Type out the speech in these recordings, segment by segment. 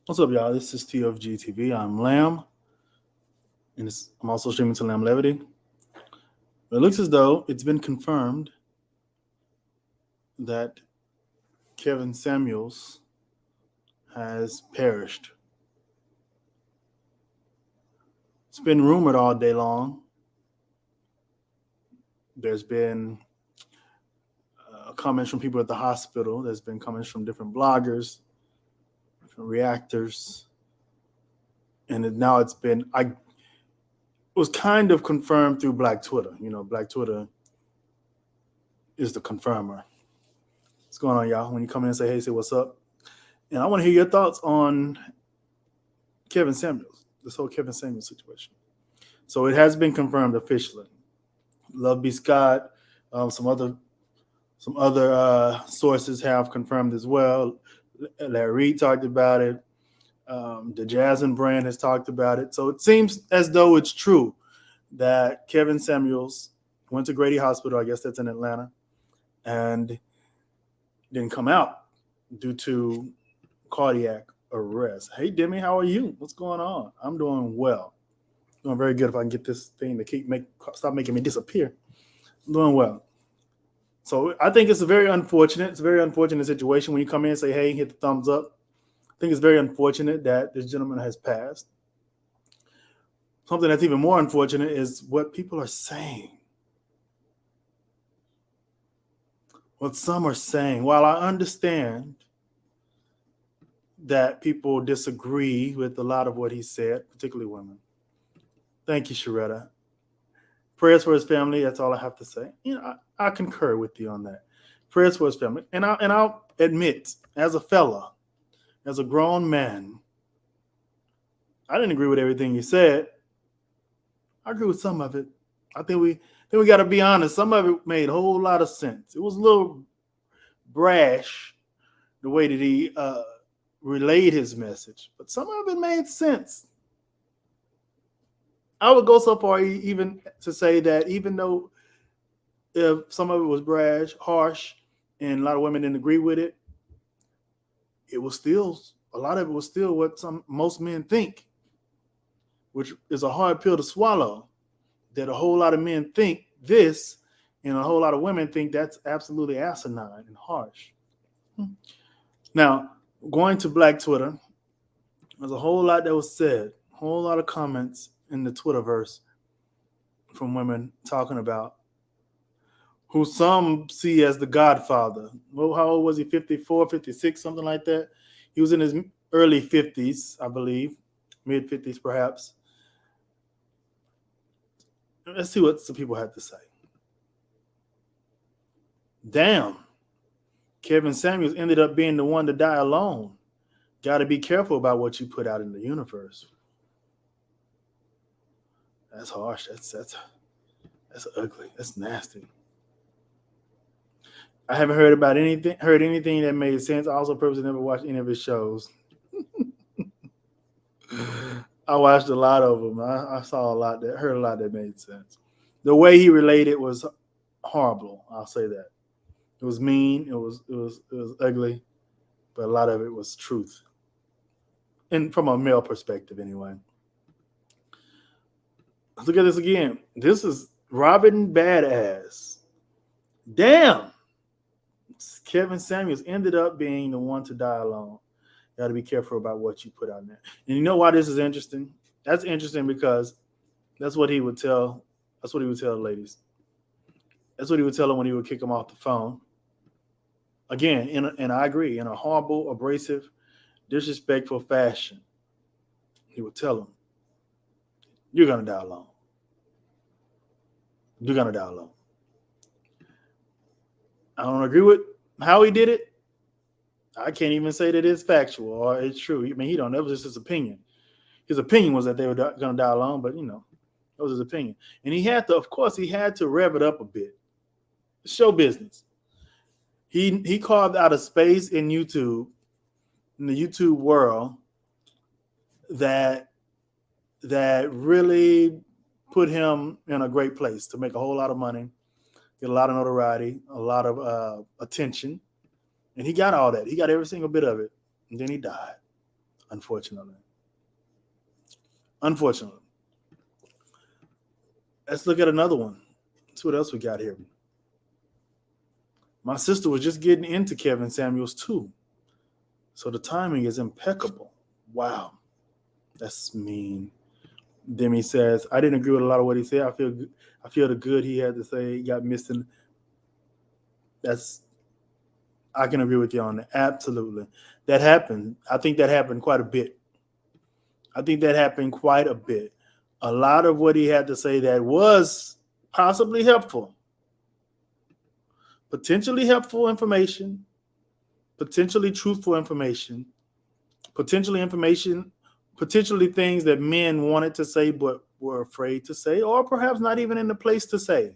What's up, y'all? This is TFG TV. I'm Lamb, and I'm also streaming to Lamb Levity. It looks as though it's been confirmed that Kevin Samuels has perished. It's been rumored all day long. There's been comments from people at the hospital. There's been comments from different bloggers, different reactors, and now it's been. I was kind of confirmed through Black Twitter. You know, Black Twitter is the confirmer. What's going on, y'all? When you come in and say, hey, say what's up. And I want to hear your thoughts on Kevin Samuels, this whole Kevin Samuels situation. So it has been confirmed officially. Love B. Scott, some other sources have confirmed as well. Larry Reed talked about it. The Jasmine brand has talked about it. So it seems as though it's true that Kevin Samuels went to Grady Hospital, I guess that's in Atlanta, and didn't come out due to cardiac arrest. Hey, Demi, how are you? What's going on? I'm doing well. Doing very good. If I can get this thing to stop making me disappear. I'm doing well. So I think it's a very unfortunate. It's a very unfortunate situation when you come in and say, "Hey, hit the thumbs up." I think it's very unfortunate that this gentleman has passed. Something that's even more unfortunate is what people are saying. What some are saying. While I understand that people disagree with a lot of what he said, particularly women. Thank you, Sharetta. Prayers for his family. That's all I have to say. You know, I concur with you on that. Prayers for his family, and I'll admit, as a fella, as a grown man, I didn't agree with everything he said. I agree with some of it. I think we got to be honest. Some of it made a whole lot of sense. It was a little brash the way that he relayed his message, but some of it made sense. I would go so far even to say that even though if some of it was brash, harsh, and a lot of women didn't agree with it, it was still a lot of it was still what some most men think, which is a hard pill to swallow. That a whole lot of men think this, and a whole lot of women think that's absolutely asinine and harsh. Now, going to Black Twitter, there's a whole lot that was said, a whole lot of comments in the Twitterverse from women talking about who some see as the Godfather. Well, how old was he? 54, 56, something like that. He was in his early 50s, I believe, mid 50s perhaps. Let's see what some people had to say. Damn, Kevin Samuels ended up being the one to die alone. Got to be careful about what you put out in the universe. That's harsh. That's ugly. That's nasty. I haven't heard anything that made sense. I also purposely never watched any of his shows. I watched a lot of them. I saw a lot that heard a lot that made sense. The way he related was horrible. I'll say that. It was mean. It was ugly, but a lot of it was truth, and from a male perspective, anyway. Let's look at this again. This is Robin Badass. Damn. Kevin Samuels ended up being the one to die alone. You got to be careful about what you put out there. And you know why this is interesting? That's interesting because that's what he would tell. That's what he would tell the ladies. That's what he would tell them when he would kick them off the phone. Again, and I agree, in a horrible, abrasive, disrespectful fashion, he would tell them, "You're gonna die alone. You're gonna die alone." I don't agree with how he did it. I can't even say that it's factual or it's true. I mean, he don't. That was just his opinion. His opinion was that they were going to die alone, but that was his opinion. And of course, he had to rev it up a bit. Show business. He carved out a space in YouTube, in the YouTube world, that really put him in a great place to make a whole lot of money, get a lot of notoriety, a lot of attention, and he got all that. He got every single bit of it, and then he died unfortunately. Unfortunately. Let's look at another one. See what else we got here. My sister was just getting into Kevin Samuels too. So the timing is impeccable. Wow. That's mean. Demi says, I didn't agree with a lot of what he said. I feel the good he had to say got missing. I can agree with you on that. Absolutely. That happened. I think that happened quite a bit. A lot of what he had to say that was possibly helpful, potentially helpful information, potentially truthful information, potentially things that men wanted to say but were afraid to say, or perhaps not even in the place to say.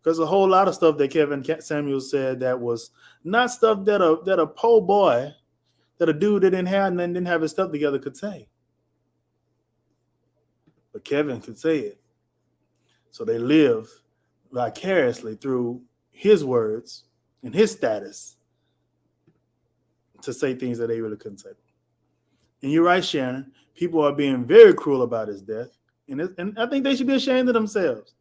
Because a whole lot of stuff that Kevin Samuels said that was not stuff that a po' boy, that a dude that didn't have his stuff together could say. But Kevin could say it. So they live vicariously through his words and his status to say things that they really couldn't say. And you're right, Shannon. People are being very cruel about his death. And I think they should be ashamed of themselves.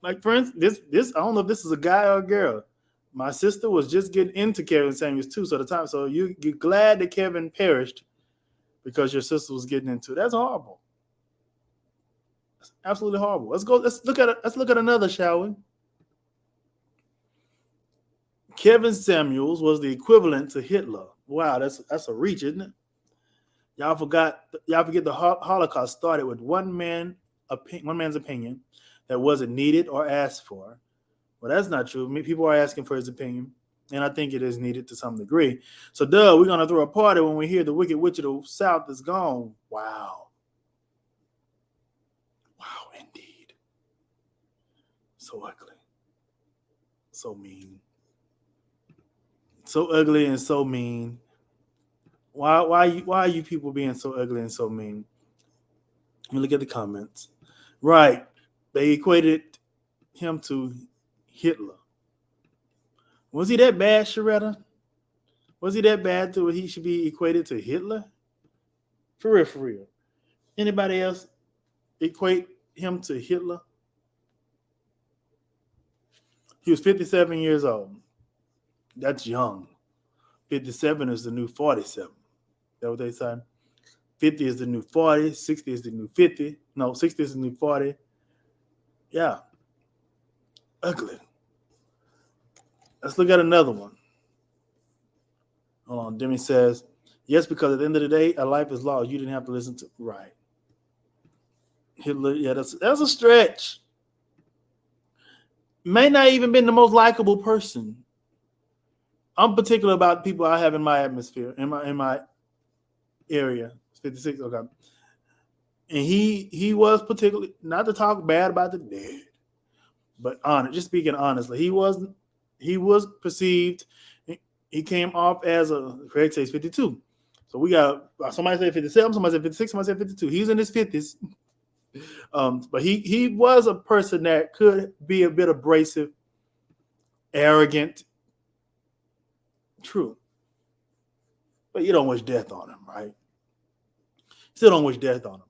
Like, for instance, this I don't know if this is a guy or a girl. My sister was just getting into Kevin Samuels too. So you're glad that Kevin perished because your sister was getting into it. That's horrible. That's absolutely horrible. Let's look at another, shall we? Kevin Samuels was the equivalent to Hitler. Wow, that's a reach, isn't it? Y'all forget the Holocaust started with one man's opinion that wasn't needed or asked for. Well, that's not true. People are asking for his opinion, and I think it is needed to some degree. So, we're going to throw a party when we hear the Wicked Witch of the South is gone. Wow. Wow, indeed. So ugly. So mean. So ugly and so mean. Why are you people being so ugly and so mean? Let me look at the comments. Right. They equated him to Hitler. Was he that bad, Sharetta? Was he that bad to where he should be equated to Hitler? For real. Anybody else equate him to Hitler? He was 57 years old. That's young. 57 is the new 47. Is that what they say? 50 is the new 40. 60 is the new 50. No, 60 is the new 40. Yeah. Ugly. Let's look at another one. Hold on. Demi says, yes, because at the end of the day, a life is lost. You didn't have to listen to. Right. Hitler, yeah, that's a stretch. May not even been the most likable person. I'm particular about people I have in my atmosphere, in my area. 56, okay. And he was particularly, not to talk bad about the dead, but just speaking honestly, he was perceived. He came off as Craig says 52. So we got somebody said 57, somebody said 56, somebody said 52. He's in his 50s. But he was a person that could be a bit abrasive, arrogant. True. But you don't wish death on him, right? Still don't wish death on him.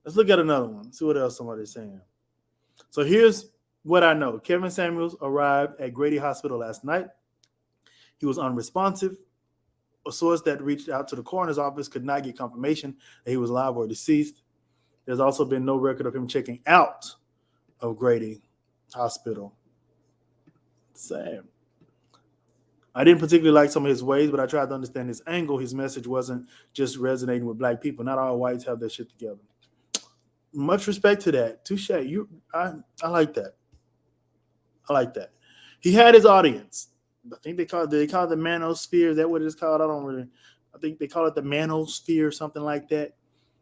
Let's look at another one. See what else somebody's saying. So here's what I know. Kevin Samuels arrived at Grady Hospital last night. He was unresponsive. A source that reached out to the coroner's office could not get confirmation that he was alive or deceased. There's also been no record of him checking out of Grady Hospital. Sad. I didn't particularly like some of his ways, but I tried to understand his angle. His message wasn't just resonating with black people. Not all whites have their shit together. Much respect to that. Touche. I like that. I like that. He had his audience. I think they call it the manosphere. Is that what it's called? I think they call it the manosphere, something like that.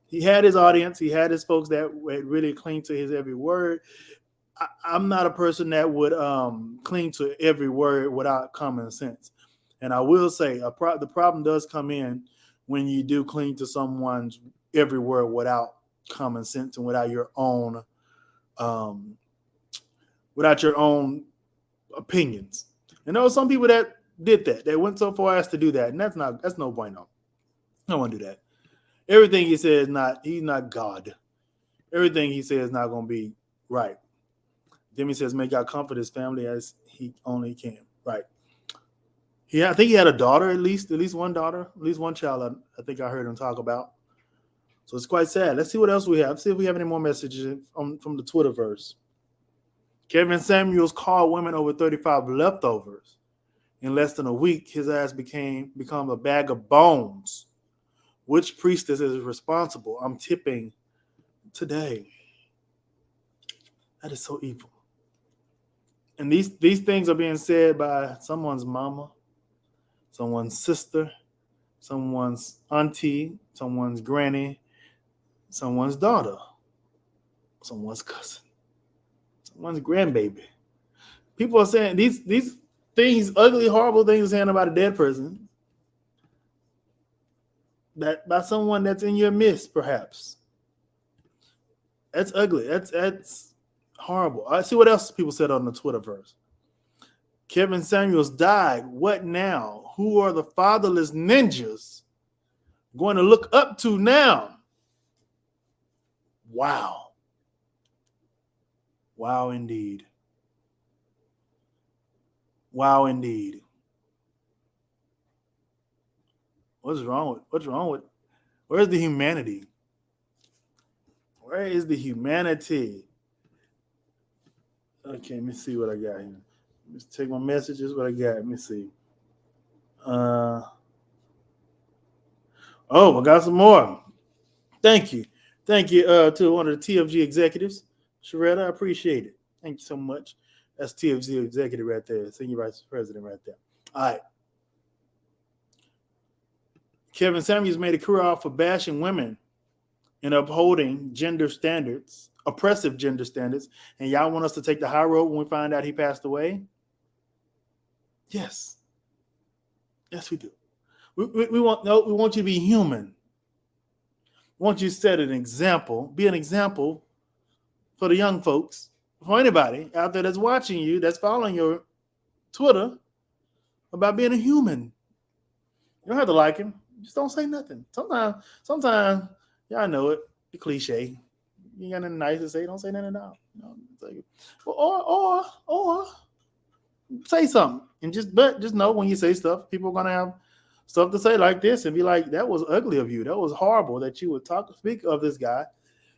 He had his audience. He had his folks that really cling to his every word. I'm not a person that would cling to every word without common sense. And I will say the problem does come in when you do cling to someone's every word without common sense and without your own opinions. And there were some people that did that. They went so far as to do that, and that's no bueno. I don't want to do that. Everything he says he's not God. Everything he says is not going to be right. Then he says, may God comfort his family as he only can. Right. I think he had a daughter, at least one daughter, at least one child. I think I heard him talk about. So it's quite sad. Let's see what else we have. See if we have any more messages from the Twitterverse. Kevin Samuels called women over 35 leftovers. In less than a week, his ass become a bag of bones. Which priestess is responsible? I'm tipping today. That is so evil. And these things are being said by someone's mama, someone's sister, someone's auntie, someone's granny, someone's daughter, someone's cousin, someone's grandbaby. People are saying these things, ugly, horrible things saying about a dead person, that by someone that's in your midst, perhaps. That's ugly. That's horrible. I see what else people said on the Twitterverse. Kevin Samuels died. What now? Who are the fatherless ninjas going to look up to now? Wow. Wow, indeed. Wow, indeed. What's wrong with? Where's the humanity? Where is the humanity? Okay, let me see what I got here. Let's take my messages. What I got? Let me see. Oh, I got some more. Thank you to one of the TFG executives, Sharetta. I appreciate it. Thank you so much. That's TFG executive right there, senior vice president right there. All right. Kevin Samuels made a career off of bashing women and upholding gender standards, oppressive gender standards, and y'all want us to take the high road when we find out he passed away? Yes. Yes, we do. We want you to be human. We want you to set an example, be an example for the young folks, for anybody out there that's watching you, that's following your Twitter, about being a human. You don't have to like him. Just don't say nothing. Sometimes, y'all know it, the cliche. You got nothing nice to say, don't say nothing at all. Or say something. And just know when you say stuff, people are gonna have stuff to say like this and be like, that was ugly of you. That was horrible that you would speak of this guy,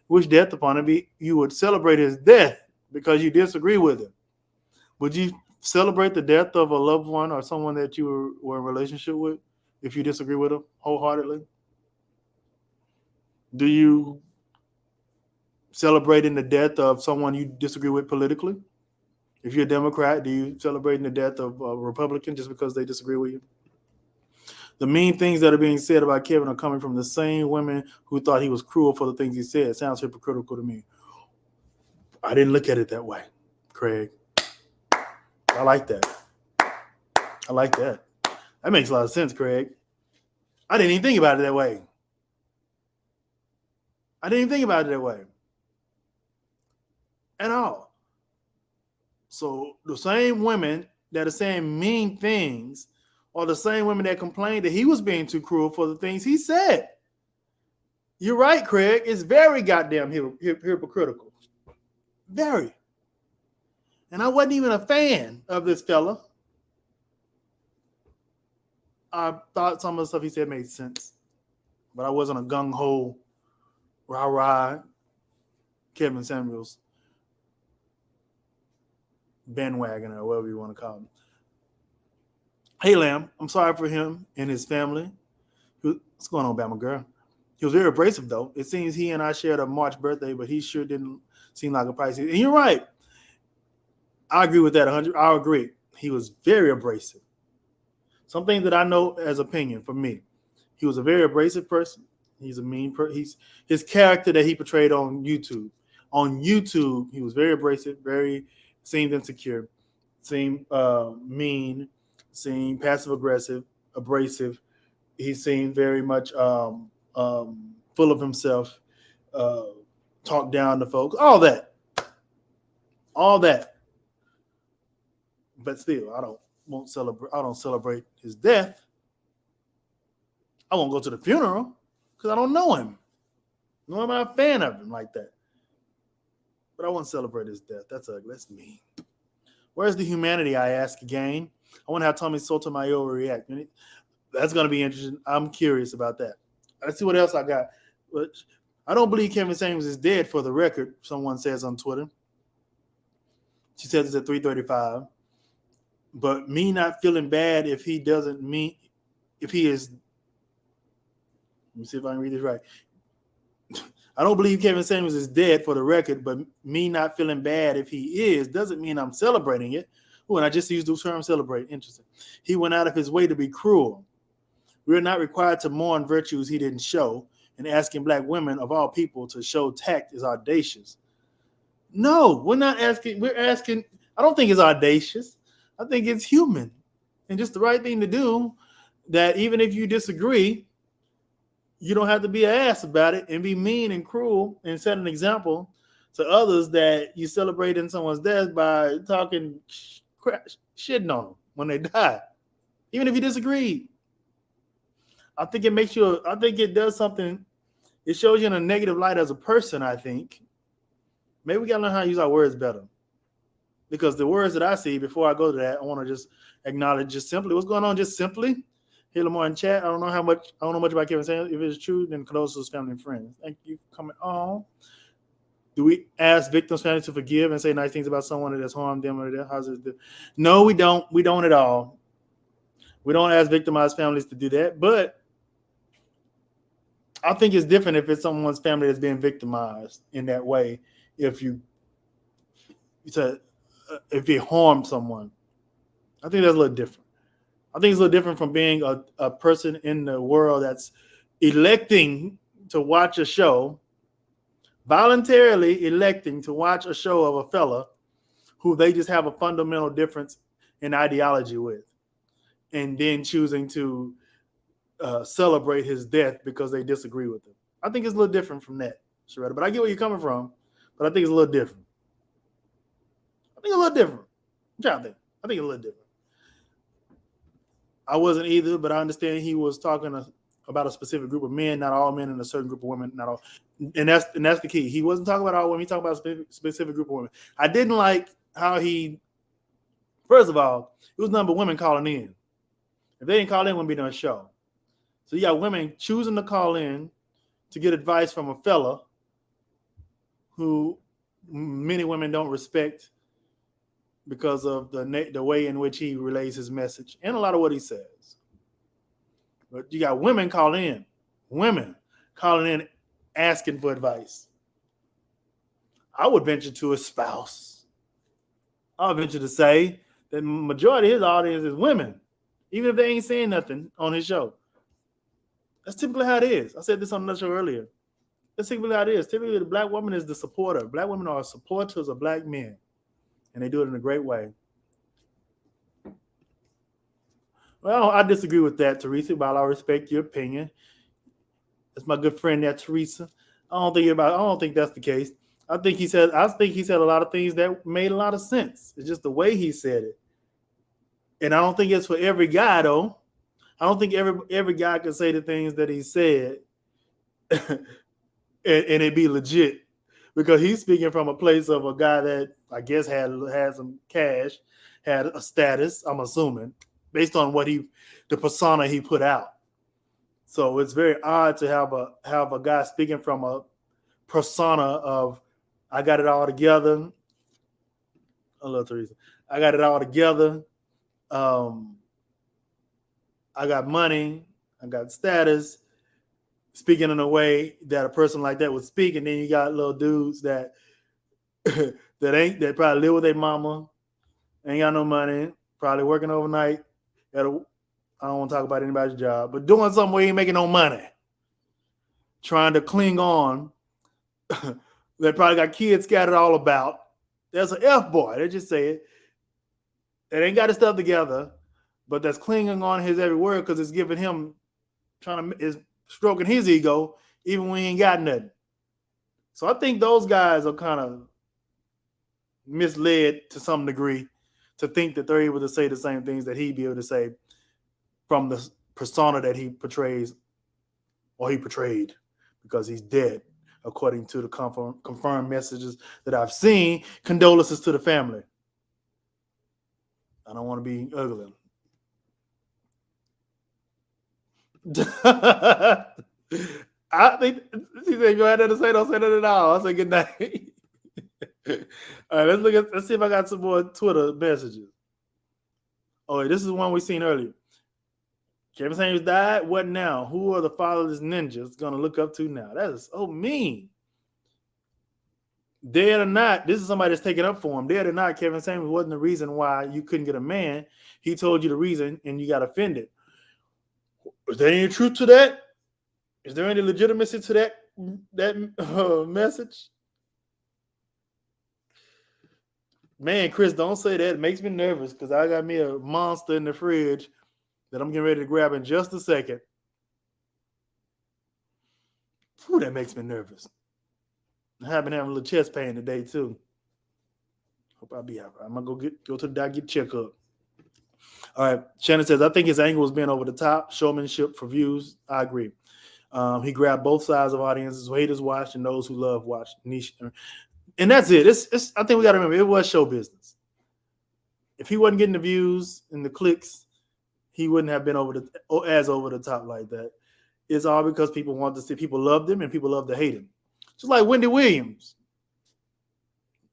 wish death upon him. You would celebrate his death because you disagree with him. Would you celebrate the death of a loved one or someone that you were in a relationship with if you disagree with them wholeheartedly? Do you celebrate in the death of someone you disagree with politically? If you're a Democrat, do you celebrate in the death of a Republican just because they disagree with you? The mean things that are being said about Kevin are coming from the same women who thought he was cruel for the things he said. It sounds hypocritical to me. I didn't look at it that way, Craig. I like that. That makes a lot of sense, Craig. I didn't even think about it that way. At all. So the same women that are saying mean things are the same women that complained that he was being too cruel for the things he said. You're right, Craig. It's very goddamn hypocritical. Very. And I wasn't even a fan of this fella. I thought some of the stuff he said made sense. But I wasn't a gung-ho, rah-rah Kevin Samuels bandwagon or whatever you want to call him. Hey, Lamb, I'm sorry for him and his family. What's going on, Bama girl? He was very abrasive, though. It seems he and I shared a March birthday, but he sure didn't seem like a Pisces. And you're right. I agree with that 100. I agree. He was very abrasive. Something that I know as opinion for me. He was a very abrasive person. He's a mean person. His character that he portrayed on YouTube. On YouTube, he was very abrasive, seemed insecure, seemed mean, seemed passive-aggressive, abrasive. He seemed very much full of himself, talked down to folks, all that. But still, I don't celebrate his death. I won't go to the funeral because I don't know him. Nor am I a fan of him like that. But I won't celebrate his death. That's ugly. That's mean. Where's the humanity, I ask again? I wonder how Tommy Sotomayor will react. That's going to be interesting. I'm curious about that. Let's see what else I got. But I don't believe Kevin Samuels is dead, for the record, someone says on Twitter. She says it's at 3:35. But me not feeling bad if he doesn't mean, if he is, let me see if I can read this right. I don't believe Kevin Samuels is dead, for the record, but me not feeling bad if he is doesn't mean I'm celebrating it. Oh, and I just used the term celebrate. Interesting. He went out of his way to be cruel. We're not required to mourn virtues he didn't show, and asking black women of all people to show tact is audacious. No, we're not asking. We're asking. I don't think it's audacious. I think it's human and just the right thing to do, that even if you disagree, you don't have to be an ass about it and be mean and cruel and set an example to others that you celebrate in someone's death by talking shitting on them when they die, even if you disagree. I think it makes you, I think it does something. It shows you in a negative light as a person, I think. Maybe we got to learn how to use our words better. Because the words that I see, before I go to that, I want to just acknowledge just simply what's going on. Just simply, hey Lamar in chat. I don't know much about Kevin Samuels. If it's true, then condolences to family and friends. Thank you for coming on. Do we ask victims' families to forgive and say nice things about someone that has harmed them? Or how's it? No, we don't. We don't at all. We don't ask victimized families to do that. But I think it's different if it's someone's family that's being victimized in that way. If you harm someone, I think that's a little different. I think it's a little different from being a person in the world that's electing to watch a show, voluntarily electing to watch a show of a fella who they just have a fundamental difference in ideology with, and then choosing to celebrate his death because they disagree with him. I think it's a little different from that, Sharetta. But I get where you're coming from, but I think it's a little different. I think it's a little different. What y'all think? I think it's a little different. I wasn't either, but I understand he was talking about a specific group of men, not all men, and a certain group of women, not all. And that's the key. He wasn't talking about all women. He talking about a specific group of women. I didn't like how he, first of all, it was nothing but women calling in. If they didn't call in, it wouldn't be no show. So you got women choosing to call in to get advice from a fella who many women don't respect because of the way in which he relays his message and a lot of what he says. But you got women calling in asking for advice. I would venture to espouse. I would venture to say that the majority of his audience is women, even if they ain't saying nothing on his show. That's typically how it is. I said this on another show earlier. That's typically how it is. Typically, the black woman is the supporter. Black women are supporters of black men, and they do it in a great way. Well, I disagree with that, Teresa, while I respect your opinion. That's my good friend there, Teresa. I don't think that's the case. I think he said a lot of things that made a lot of sense. It's just the way he said it. And I don't think it's for every guy, though. I don't think every guy can say the things that he said and it be legit, because he's speaking from a place of a guy that I guess had some cash, had a status, I'm assuming, based on the persona he put out. So it's very odd to have a guy speaking from a persona of, I got it all together. I love Teresa. I got it all together. I got money. I got status. Speaking in a way that a person like that would speak, and then you got little dudes that that probably live with their mama, ain't got no money, probably working overnight I don't want to talk about anybody's job, but doing something where you ain't making no money, trying to cling on. They probably got kids scattered all about. There's an F-boy. They just say it. That ain't got his stuff together, but that's clinging on his every word because it's giving him, is stroking his ego even when he ain't got nothing. So I think those guys are kind of misled to some degree to think that they're able to say the same things that he'd be able to say from the persona that he portrays or he portrayed, because he's dead, according to the confirmed messages that I've seen. Condolences to the family. I don't want to be ugly. I think she said, "You had nothing to say, don't say nothing at all." I say good night. All right, let's see if I got some more Twitter messages. Oh, this is one we seen earlier. Kevin Samuels died. What now? Who are the fatherless ninjas gonna look up to now? That is so mean. Dead or not, this is somebody that's taking up for him. Dead or not, Kevin Samuels wasn't the reason why you couldn't get a man. He told you the reason, and you got offended. Is there any truth to that? Is there any legitimacy to that message? Man, Chris, don't say that. It makes me nervous because I got me a monster in the fridge that I'm getting ready to grab in just a second. Whew, that makes me nervous. I've been having a little chest pain today too. Hope I'll be all right. I'm gonna go to the doctor, get checked up. All right. Shannon says, I think his angle was being over the top, showmanship for views. I agree. He grabbed both sides of audiences, who haters watch and those who love watch. Niche, and that's it. I think we got to remember, it was show business. If he wasn't getting the views and the clicks, he wouldn't have been over the top like that. It's all because people want to see, people loved him and people love to hate him. Just like Wendy Williams.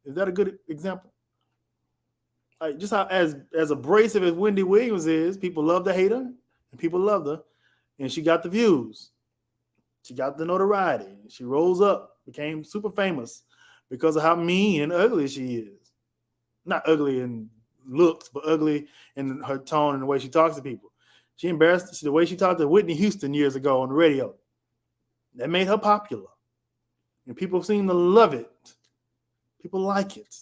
Is that a good example? Like just how as abrasive as Wendy Williams is, people love to hate her and people loved her, and she got the views. She got the notoriety. She rose up, became super famous because of how mean and ugly she is. Not ugly in looks, but ugly in her tone and the way she talks to people. She embarrassed the way she talked to Whitney Houston years ago on the radio. That made her popular. And people seem to love it. People like it.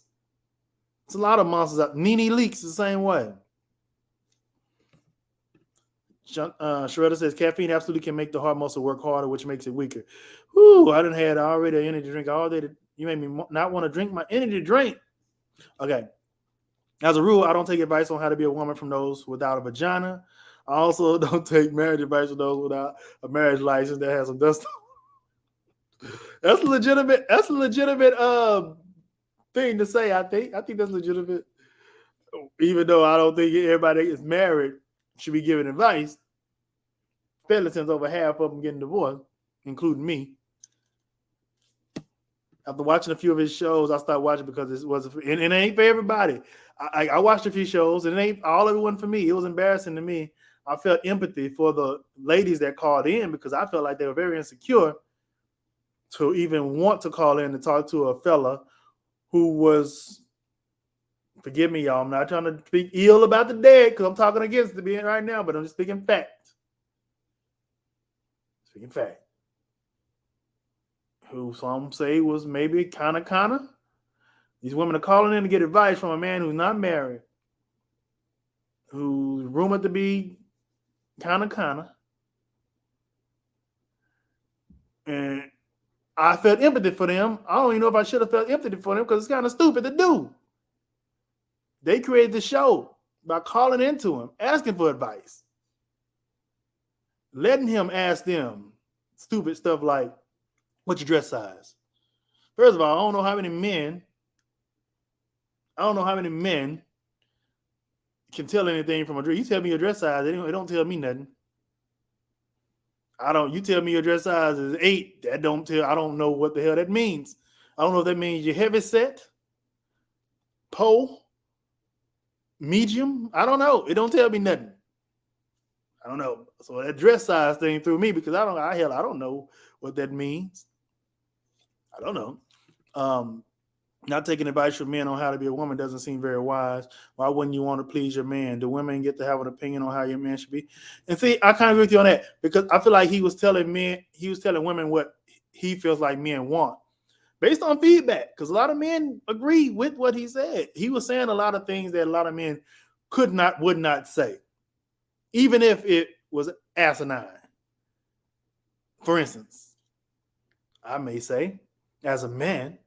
It's a lot of monsters out. Nene Leakes the same way. Shredder says caffeine absolutely can make the heart muscle work harder, which makes it weaker. Whoo, I done had already an energy drink all day. You made me not want to drink my energy drink. Okay. As a rule, I don't take advice on how to be a woman from those without a vagina. I also don't take marriage advice from those without a marriage license that has some dust. That's a legitimate thing to say. I think that's legitimate. Even though I don't think everybody that is married should be giving advice, especially since over half of them getting divorced, including me. After watching a few of his shows, I started watching because it ain't for everybody. I watched a few shows, and it ain't all everyone for me. It was embarrassing to me. I felt empathy for the ladies that called in because I felt like they were very insecure to even want to call in to talk to a fella who was, forgive me, y'all, I'm not trying to speak ill about the dead because I'm talking against the being right now, but I'm just speaking fact. Speaking fact. Who some say was maybe kind of. These women are calling in to get advice from a man who's not married, who's rumored to be kind of. And I felt empathy for them. I don't even know if I should have felt empathy for them because it's kind of stupid to do. They created the show by calling into him, asking for advice, letting him ask them stupid stuff like, what's your dress size? First of all, I don't know how many men can tell anything from a dress. You tell me your dress size, it don't tell me nothing. You tell me your dress size is 8. I don't know what the hell that means. I don't know if that means you're heavy set, pole, medium. I don't know. It don't tell me nothing. I don't know. So that dress size thing threw me because I don't know what that means. I don't know. Not taking advice from men on how to be a woman doesn't seem very wise. Why wouldn't you want to please your man? Do women get to have an opinion on how your man should be? And see, I kind of agree with you on that because I feel like he was telling women what he feels like men want based on feedback. Because a lot of men agree with what he said. He was saying a lot of things that a lot of men would not say, even if it was asinine. For instance, I may say, as a man,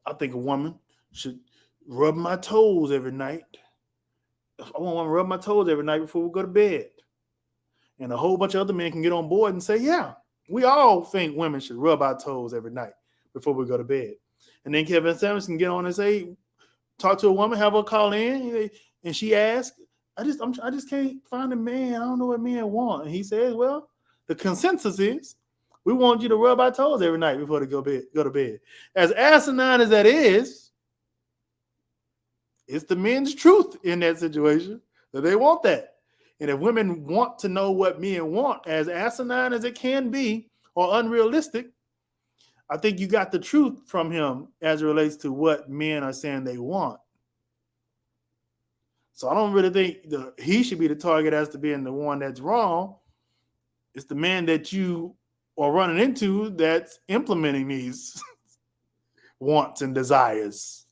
I think a woman should rub my toes every night. I want a woman to rub my toes every night before we go to bed. And a whole bunch of other men can get on board and say, yeah, We all think women should rub our toes every night before we go to bed. And then Kevin Samuels can get on and say, talk to a woman, have her call in, and she asks, I just can't find a man. I don't know what men want. And he says, well, the consensus is we want you to rub our toes every night before they go to bed. As asinine as that is, it's the men's truth in that situation that they want that. And if women want to know what men want, as asinine as it can be or unrealistic, I think you got the truth from him as it relates to what men are saying they want. So I don't really think he should be the target as to being the one that's wrong. It's the man that you are running into that's implementing these wants and desires.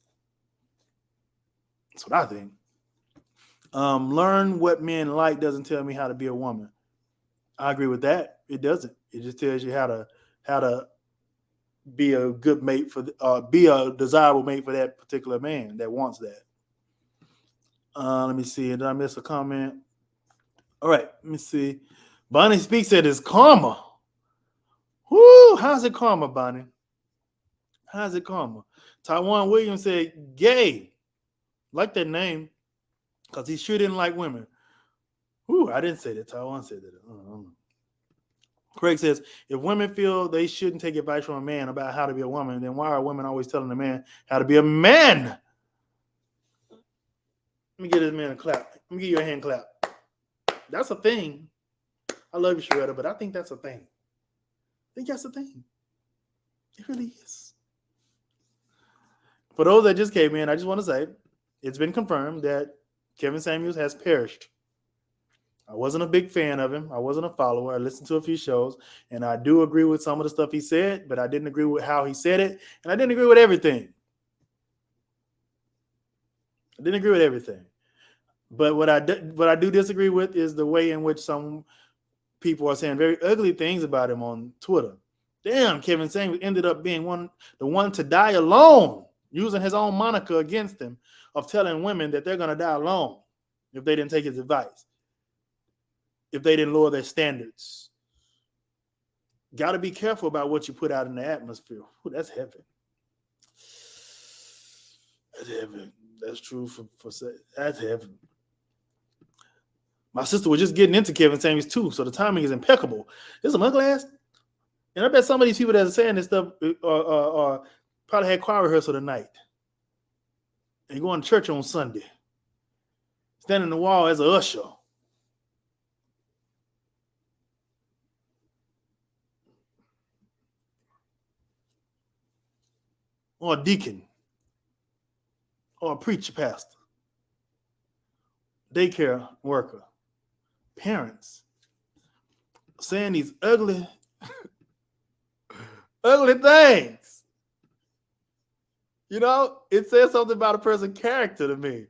That's what I think. Learn what men like doesn't tell me how to be a woman. I agree with that. It doesn't. It just tells you how to be a good mate be a desirable mate for that particular man that wants that. Let me see. Did I miss a comment? All right. Let me see. Bonnie Speaks said it's karma. Whoo! How's it karma, Bonnie? How's it karma? Taiwan Williams said gay. Like that name because he sure didn't like women. Whoo! I didn't say that. Taiwan said that. Craig says, if women feel they shouldn't take advice from a man about how to be a woman, then why are women always telling a man how to be a man? Let me give this man a clap. Let me give you a hand clap. That's a thing. I love you, Sharetta, but I think that's a thing. I think that's a thing. It really is. For those that just came in, I just want to say, it's been confirmed that Kevin Samuels has perished. I wasn't a big fan of him. I wasn't a follower. I listened to a few shows, and I do agree with some of the stuff he said, but I didn't agree with how he said it, and I didn't agree with everything. But what I do disagree with is the way in which some people are saying very ugly things about him on Twitter. Damn, Kevin Samuels ended up being the one to die alone, using his own moniker against him of telling women that they're going to die alone if they didn't take his advice, if they didn't lower their standards. Got to be careful about what you put out in the atmosphere. Ooh, that's heavy. That's heavy. That's true that's heavy. My sister was just getting into Kevin Samuels too, so the timing is impeccable. There's some ugly ass, and I bet some of these people that are saying this stuff probably had choir rehearsal tonight and going to church on Sunday, standing in the wall as an usher. Or a deacon, or a preacher, pastor, daycare worker, parents, saying these ugly things. You know, it says something about a person's character to me.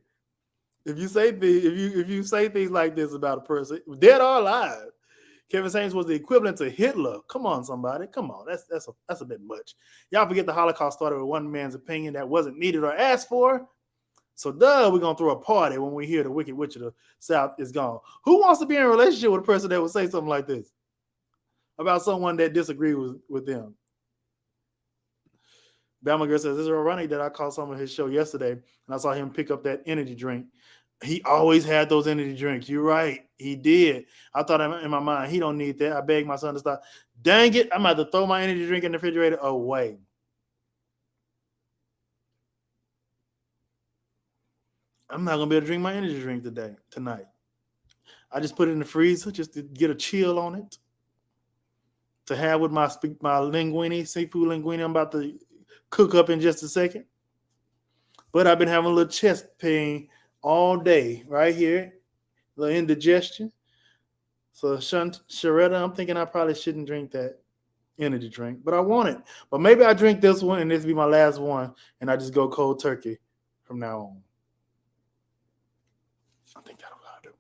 If you say things like this about a person, dead or alive, Kevin Samuels was the equivalent to Hitler. Come on, somebody. Come on. That's a bit much. Y'all forget the Holocaust started with one man's opinion that wasn't needed or asked for. So we're going to throw a party when we hear the Wicked Witch of the South is gone. Who wants to be in a relationship with a person that would say something like this about someone that disagrees with them? Bama Girl says, it's ironic that I caught some of his show yesterday and I saw him pick up that energy drink. He always had those energy drinks. You're right. He did. I thought in my mind, he don't need that. I begged my son to stop. Dang it. I'm about to throw my energy drink in the refrigerator away. I'm not going to be able to drink my energy drink tonight. I just put it in the freezer just to get a chill on it. To have with my linguine, seafood linguine I'm about to cook up in just a second. But I've been having a little chest pain all day right here, a little indigestion. So Sharetta, I'm thinking I probably shouldn't drink that energy drink, but I want it. But maybe I drink this one and this will be my last one, and I just go cold turkey from now on. I think that'll do.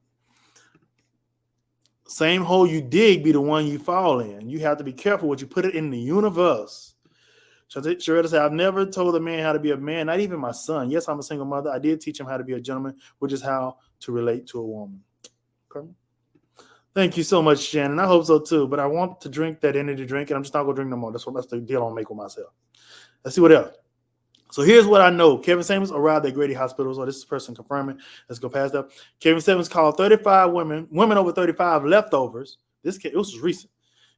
Same hole you dig be the one you fall in. You have to be careful what you put it in the universe. Sharetta said, I've never told a man how to be a man, not even my son. Yes, I'm a single mother. I did teach him how to be a gentleman, which is how to relate to a woman. Okay. Thank you so much, Shannon. I hope so too. But I want to drink that energy drink, and I'm just not gonna drink no more. That's the deal I'll make with myself. Let's see what else. So here's what I know. Kevin Samuels arrived at Grady Hospital. So this is person confirming. Let's go past that. Kevin Samuels called 35 women over 35 leftovers. This was recent.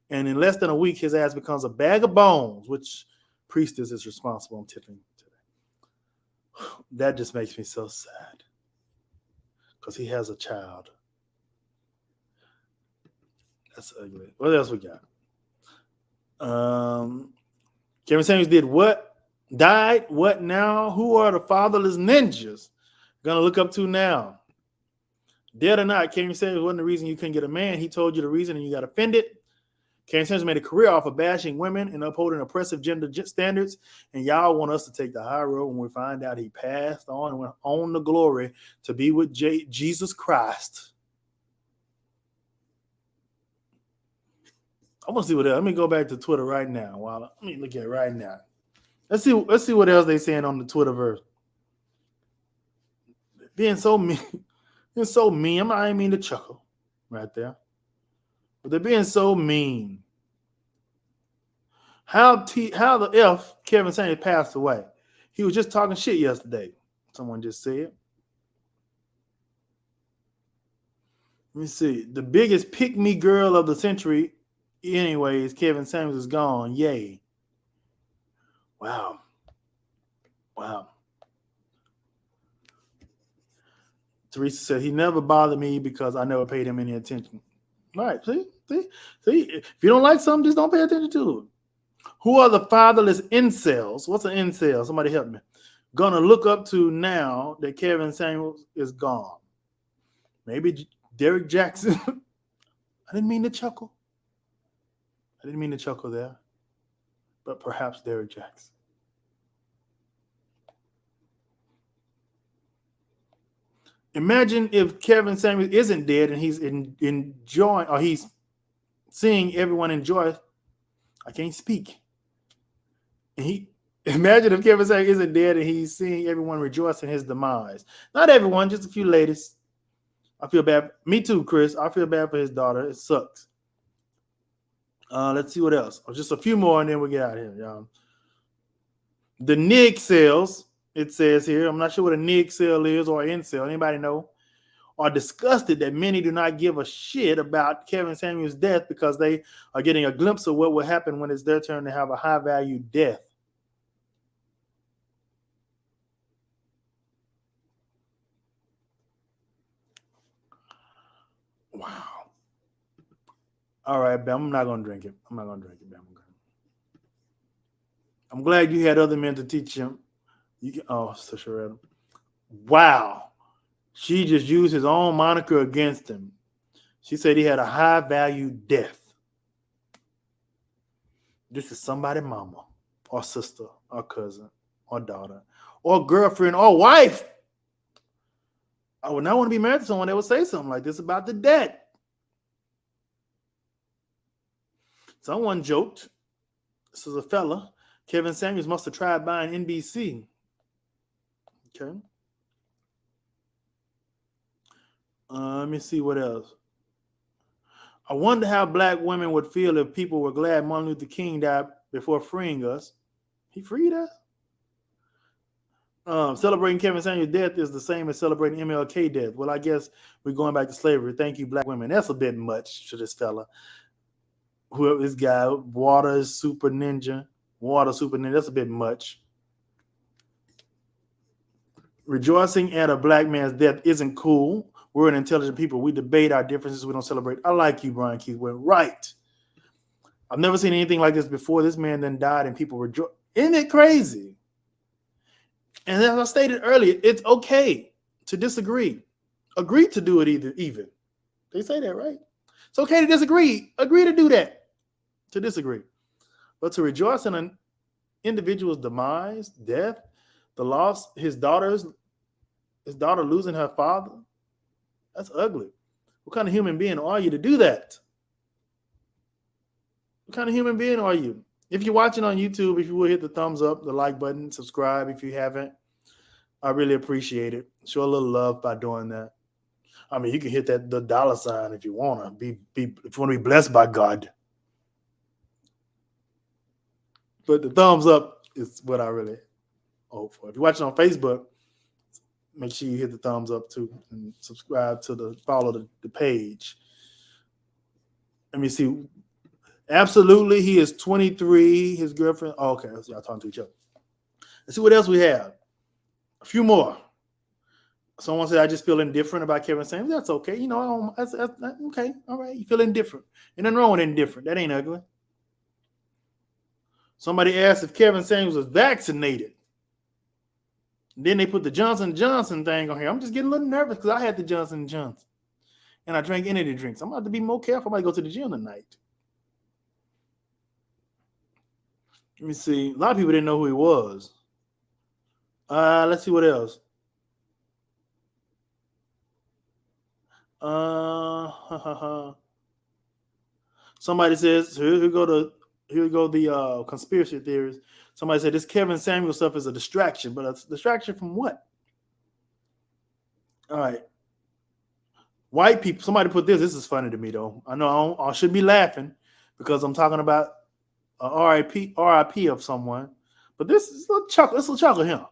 And in less than a week, his ass becomes a bag of bones, which Priestess is responsible. I'm tipping today. That just makes me so sad. Because he has a child. That's ugly. What else we got? Kevin Samuels did what? Died. What now? Who are the fatherless ninjas gonna look up to now? Dead or not, Kevin Samuels wasn't the reason you couldn't get a man. He told you the reason and you got offended. Kevin Samuels made a career off of bashing women and upholding oppressive gender standards. And y'all want us to take the high road when we find out he passed on and went on to glory to be with Jesus Christ. I want to see what else. Let me go back to Twitter right now. Let me look at it right now. Let's see what else they're saying on the Twitterverse. Being so mean. Being so mean. I didn't mean to chuckle right there. But they're being so mean. How the F Kevin Samuels passed away? He was just talking shit yesterday. Someone just said. Let me see. The biggest pick-me girl of the century, anyways, Kevin Samuels is gone. Yay. Wow. Teresa said, he never bothered me because I never paid him any attention. All right, see? If you don't like something, just don't pay attention to it. Who are the fatherless incels? What's an incel? Somebody help me. Gonna look up to now that Kevin Samuels is gone. Maybe Derek Jackson. I didn't mean to chuckle. There. But perhaps Derek Jackson. Imagine if Kevin Samuels isn't dead and he's enjoying, or he's seeing everyone enjoy. I can't speak. And imagine if Kevin Samuels isn't dead and he's seeing everyone rejoice in his demise. Not everyone, just a few ladies. I feel bad. Me too, Chris. I feel bad for his daughter. It sucks. Let's see what else. Just a few more and then we'll get out of here, y'all. The NIG cells, it says here, I'm not sure what a NIG cell is or incel. Anybody know? Are disgusted that many do not give a shit about Kevin Samuels' death because they are getting a glimpse of what will happen when it's their turn to have a high-value death. Wow. All right, Ben, I'm not going to drink it. Ben. I'm glad you had other men to teach him. So sure. Wow. She just used his own moniker against him. She said he had a high-value death. This is somebody's mama or sister or cousin or daughter or girlfriend or wife. I would not want to be married to someone that would say something like this about the dead. Someone joked, this is a fella, Kevin Samuels must have tried buying NBC. Okay. Let me see what else. I wonder how black women would feel if people were glad Martin Luther King died before freeing us. He freed us? Celebrating Kevin Samuels' death is the same as celebrating MLK death. Well, I guess we're going back to slavery. Thank you, black women. That's a bit much to this fella. Whoever this guy, Water Super Ninja, that's a bit much. Rejoicing at a black man's death isn't cool. We're an intelligent people. We debate our differences. We don't celebrate. I like you, Brian Keithwell. Right. I've never seen anything like this before. This man then died and people rejoice. Isn't it crazy? And as I stated earlier, it's okay to disagree. Agree to do it even. They say that, right? It's okay to disagree. Agree to do that. To disagree. But to rejoice in an individual's demise, death, the loss, his daughter losing her father, that's ugly. What kind of human being are you to do that? What kind of human being are you? If you're watching on YouTube, if you will hit the thumbs up, the like button, subscribe if you haven't. I really appreciate it. Show a little love by doing that. I mean, you can hit the dollar sign if you want to be if you want to be blessed by God. But the thumbs up is what I really hope for. If you're watching on Facebook, make sure you hit the thumbs up too and subscribe to follow the page. Let me see. Absolutely, he is 23. His girlfriend. Oh, okay, so y'all talking to each other. Let's see what else we have. A few more. Someone said, I just feel indifferent about Kevin Samuels. That's okay. You know, that's okay. All right. You feel indifferent. Ain't nothing wrong with indifferent. That ain't ugly. Somebody asked if Kevin Samuels was vaccinated. Then they put the Johnson & Johnson thing on here. I'm just getting a little nervous because I had the Johnson & Johnson. And I drank energy drinks. I'm about to be more careful. I might go to the gym tonight. Let me see. A lot of people didn't know who he was. Let's see what else. Somebody says, here we go the conspiracy theories. Somebody said this Kevin Samuel stuff is a distraction, but a distraction from what? All right. White people, somebody put this. This is funny to me, though. I know I shouldn't be laughing because I'm talking about RIP of someone. But this is a little chuckle here.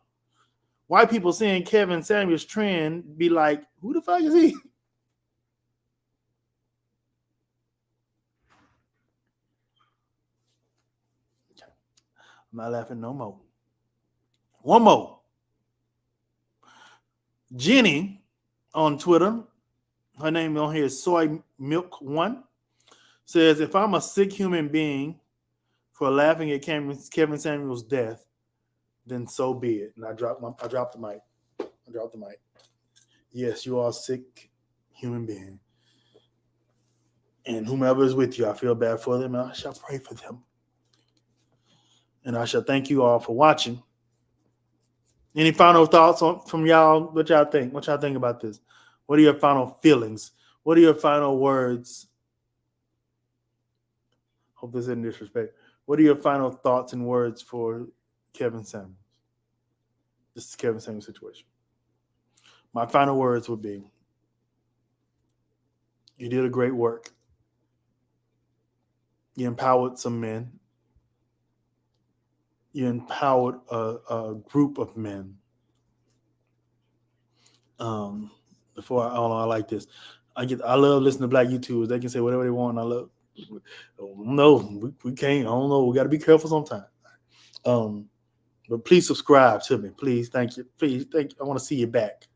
White people seeing Kevin Samuels trend be like, who the fuck is he? I'm not laughing no more. One more. Jenny on Twitter, her name on here is Soy Milk One, says, if I'm a sick human being for laughing at Kevin Samuels' death, then so be it. And I dropped the mic. Yes, you are a sick human being. And whomever is with you, I feel bad for them, and I shall pray for them. And I shall thank you all for watching. Any final thoughts from y'all? What y'all think? What y'all think about this? What are your final feelings? What are your final words? Hope this isn't disrespect. What are your final thoughts and words for Kevin Samuels? This is Kevin Samuels' situation. My final words would be, you did a great work. You empowered some men. You empowered a group of men. Before I like this. I love listening to black YouTubers. They can say whatever they want. And I love. No, we can't. I don't know. We got to be careful sometimes. But please subscribe to me. Please, thank you. Please, thank you. I want to see you back.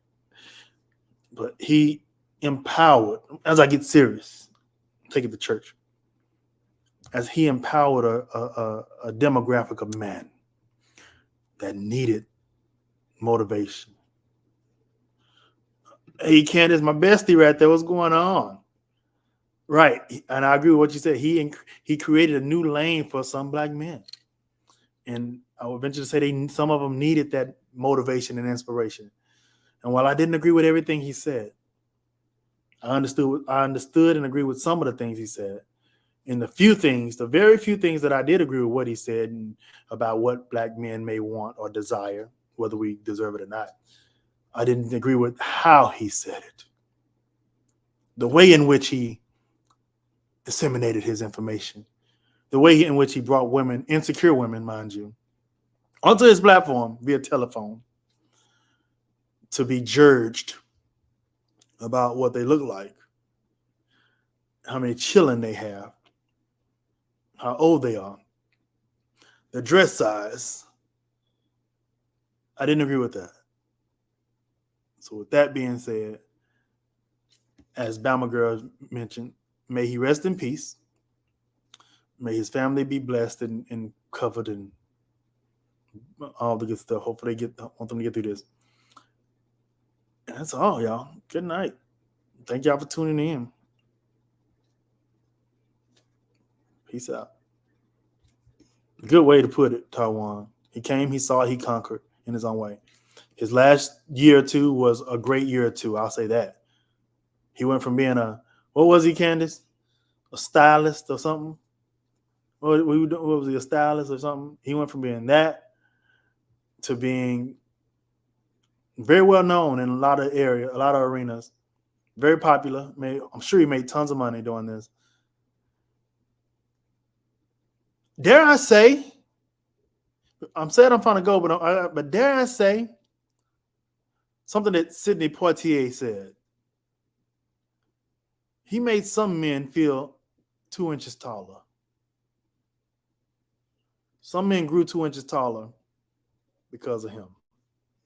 But he empowered. As I get serious, take it to church. As he empowered a demographic of men that needed motivation. Hey, Candace, my bestie right there. What's going on? Right. And I agree with what you said. He created a new lane for some black men. And I would venture to say some of them needed that motivation and inspiration. And while I didn't agree with everything he said, I understood and agree with some of the things he said. And the very few things that I did agree with what he said and about what black men may want or desire, whether we deserve it or not, I didn't agree with how he said it. The way in which he disseminated his information. The way in which he brought women, insecure women, mind you, onto his platform via telephone to be judged about what they look like, how many children they have, how old they are, their dress size. I didn't agree with that. So with that being said, as Bama Girl mentioned, may he rest in peace. May his family be blessed and covered and all the good stuff. Hopefully want them to get through this. And that's all, y'all. Good night. Thank y'all for tuning in. Peace out. Good way to put it, Taiwan. He came, he saw, he conquered in his own way. His last year or two was a great year or two. I'll say that. He went from being what was he, Candace? A stylist or something? What was he, a stylist or something? He went from being that to being very well known in a lot of arenas. Very popular. I'm sure he made tons of money doing this. Dare I say, I'm saying I'm trying to go, but dare I say something that Sidney Poitier said? He made some men feel 2 inches taller. Some men grew 2 inches taller because of him.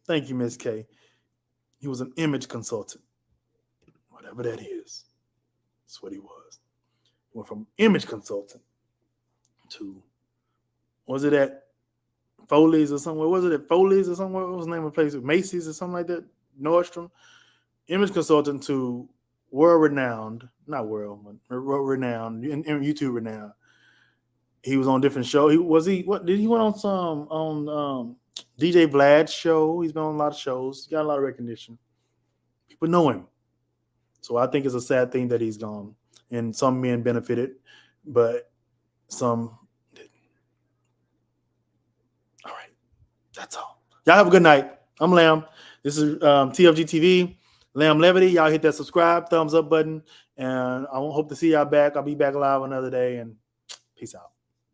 Thank you, Miss K. He was an image consultant. Whatever that is. That's what he was. He went from image consultant to, was it at Foley's or somewhere? Was it at Foley's or somewhere? What was the name of the place? Macy's or something like that? Nordstrom? Image consultant to world-renowned, not world, but world-renowned, YouTube renowned. He was on different shows. He went on some on DJ Vlad's show. He's been on a lot of shows. He got a lot of recognition. People know him. So I think it's a sad thing that he's gone. And some men benefited, but some didn't. All right. That's all. Y'all have a good night. I'm Lamb. This is TFG TV. Lamb Levity. Y'all hit that subscribe, thumbs up button. And I hope to see y'all back. I'll be back live another day. And peace out.